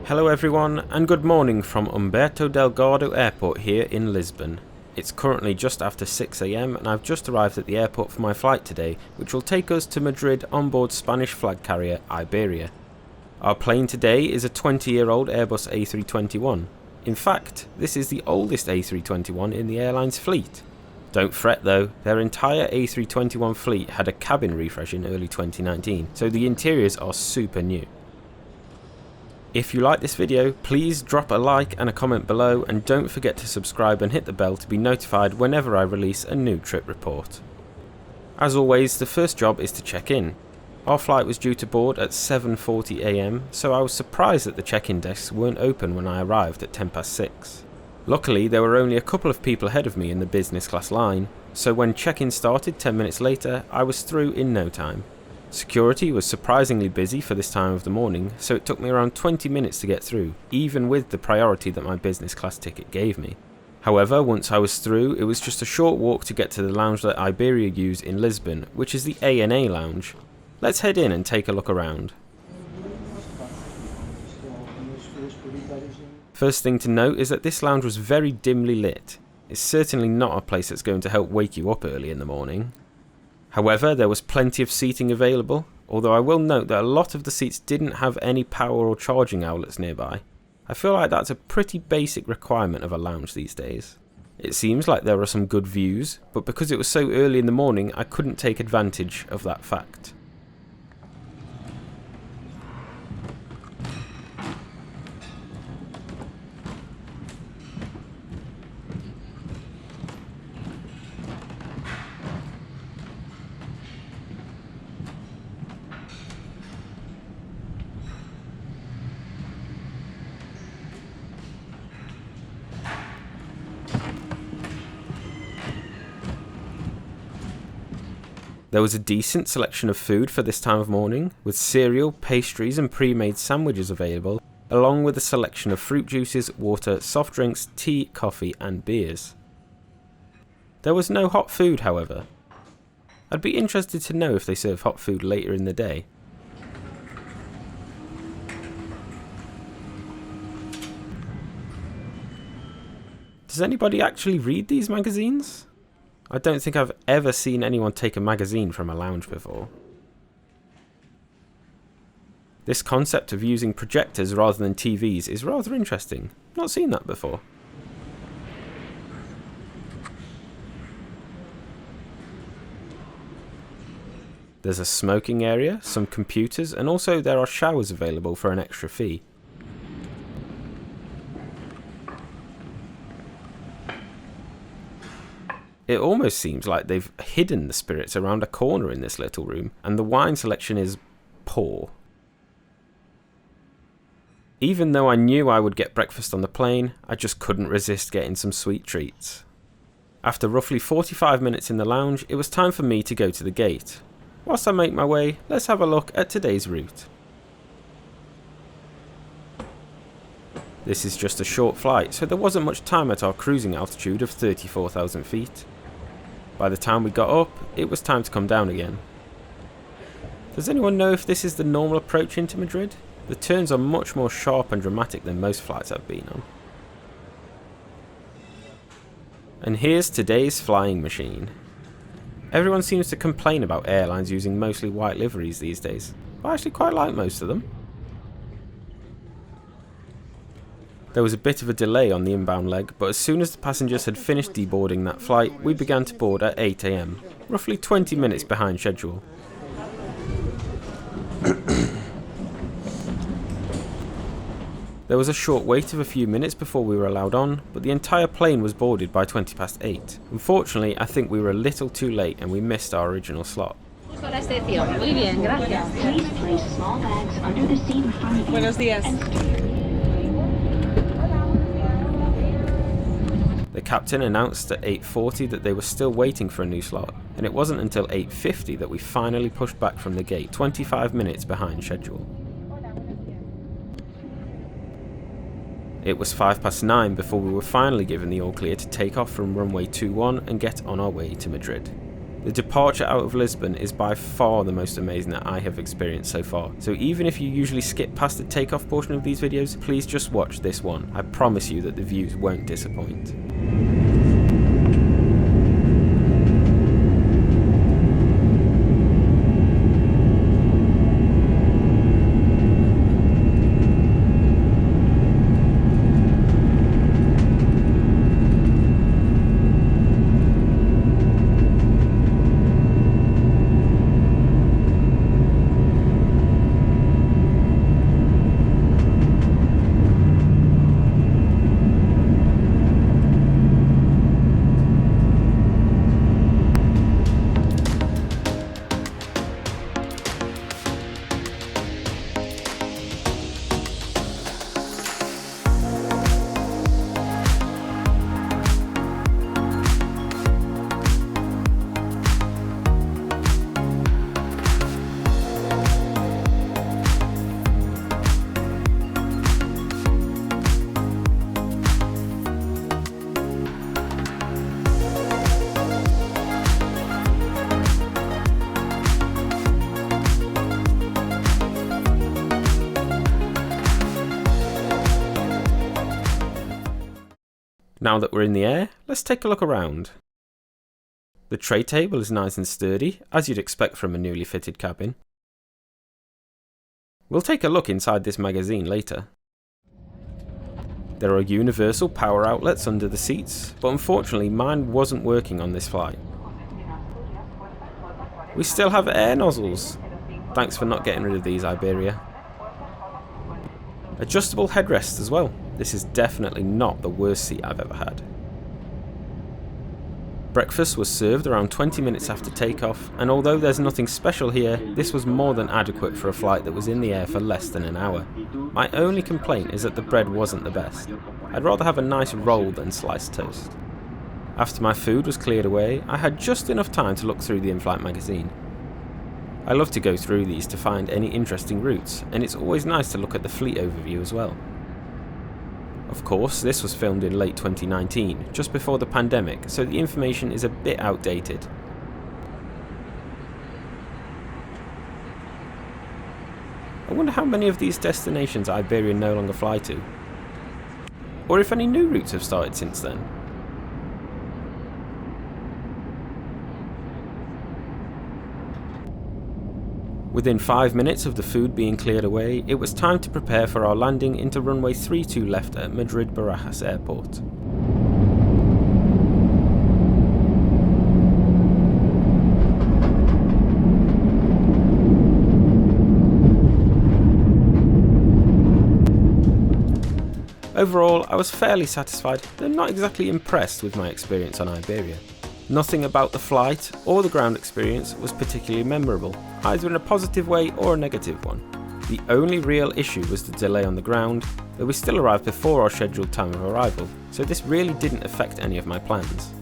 Hello everyone, and good morning from Humberto Delgado Airport here in Lisbon. It's currently just after 6 AM and I've just arrived at the airport for my flight today, which will take us to Madrid on board Spanish flag carrier Iberia. Our plane today is a 20-year-old Airbus A321. In fact, this is the oldest A321 in the airline's fleet. Don't fret though, their entire A321 fleet had a cabin refresh in early 2019, so the interiors are super new. If you like this video, please drop a like and a comment below, and don't forget to subscribe and hit the bell to be notified whenever I release a new trip report. As always, the first job is to check in. Our flight was due to board at 7:40 AM, so I was surprised that the check-in desks weren't open when I arrived at 6:10. Luckily, there were only a couple of people ahead of me in the business class line, so when check-in started 10 minutes later, I was through in no time. Security was surprisingly busy for this time of the morning, so it took me around 20 minutes to get through, even with the priority that my business class ticket gave me. However, once I was through, it was just a short walk to get to the lounge that Iberia use in Lisbon, which is the ANA lounge. Let's head in and take a look around. First thing to note is that this lounge was very dimly lit. It's certainly not a place that's going to help wake you up early in the morning. However, there was plenty of seating available, although I will note that a lot of the seats didn't have any power or charging outlets nearby. I feel like that's a pretty basic requirement of a lounge these days. It seems like there are some good views, but because it was so early in the morning, I couldn't take advantage of that fact. There was a decent selection of food for this time of morning, with cereal, pastries and pre-made sandwiches available, along with a selection of fruit juices, water, soft drinks, tea, coffee and beers. There was no hot food, however. I'd be interested to know if they serve hot food later in the day. Does anybody actually read these magazines? I don't think I've ever seen anyone take a magazine from a lounge before. This concept of using projectors rather than TVs is rather interesting. Not seen that before. There's a smoking area, some computers, and also there are showers available for an extra fee. It almost seems like they've hidden the spirits around a corner in this little room, and the wine selection is poor. Even though I knew I would get breakfast on the plane, I just couldn't resist getting some sweet treats. After roughly 45 minutes in the lounge, it was time for me to go to the gate. Whilst I make my way, let's have a look at today's route. This is just a short flight, so there wasn't much time at our cruising altitude of 34,000 feet. By the time we got up, it was time to come down again. Does anyone know if this is the normal approach into Madrid? The turns are much more sharp and dramatic than most flights I've been on. And here's today's flying machine. Everyone seems to complain about airlines using mostly white liveries these days, but I actually quite like most of them. There was a bit of a delay on the inbound leg, but as soon as the passengers had finished deboarding that flight, we began to board at 8 AM, roughly 20 minutes behind schedule. There was a short wait of a few minutes before we were allowed on, but the entire plane was boarded by 8:20. Unfortunately, I think we were a little too late and we missed our original slot. Buenos días. The captain announced at 8:40 that they were still waiting for a new slot, and it wasn't until 8:50 that we finally pushed back from the gate, 25 minutes behind schedule. It was 9:05 before we were finally given the all clear to take off from runway 21 and get on our way to Madrid. The departure out of Lisbon is by far the most amazing that I have experienced so far, so even if you usually skip past the takeoff portion of these videos, please just watch this one. I promise you that the views won't disappoint. Now that we're in the air, let's take a look around. The tray table is nice and sturdy, as you'd expect from a newly fitted cabin. We'll take a look inside this magazine later. There are universal power outlets under the seats, but unfortunately mine wasn't working on this flight. We still have air nozzles. Thanks for not getting rid of these, Iberia. Adjustable headrests as well. This is definitely not the worst seat I've ever had. Breakfast was served around 20 minutes after takeoff, and although there's nothing special here, this was more than adequate for a flight that was in the air for less than an hour. My only complaint is that the bread wasn't the best. I'd rather have a nice roll than sliced toast. After my food was cleared away, I had just enough time to look through the in-flight magazine. I love to go through these to find any interesting routes, and it's always nice to look at the fleet overview as well. Of course, this was filmed in late 2019, just before the pandemic, so the information is a bit outdated. I wonder how many of these destinations Iberia no longer fly to, or if any new routes have started since then. Within 5 minutes of the food being cleared away, it was time to prepare for our landing into runway 32 left at Madrid Barajas Airport. Overall, I was fairly satisfied, though not exactly impressed with my experience on Iberia. Nothing about the flight or the ground experience was particularly memorable, either in a positive way or a negative one. The only real issue was the delay on the ground, though we still arrived before our scheduled time of arrival, so this really didn't affect any of my plans.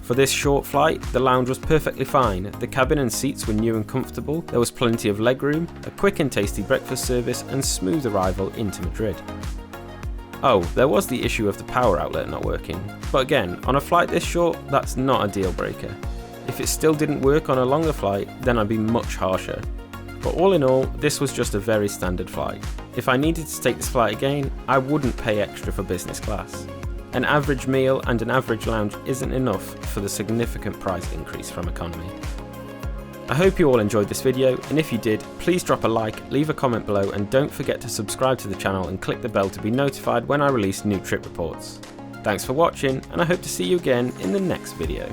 For this short flight, the lounge was perfectly fine, the cabin and seats were new and comfortable, there was plenty of legroom, a quick and tasty breakfast service, and smooth arrival into Madrid. Oh, there was the issue of the power outlet not working, but again, on a flight this short, that's not a deal breaker. If it still didn't work on a longer flight, then I'd be much harsher. But all in all, this was just a very standard flight. If I needed to take this flight again, I wouldn't pay extra for business class. An average meal and an average lounge isn't enough for the significant price increase from economy. I hope you all enjoyed this video, and if you did, please drop a like, leave a comment below, and don't forget to subscribe to the channel and click the bell to be notified when I release new trip reports. Thanks for watching, and I hope to see you again in the next video.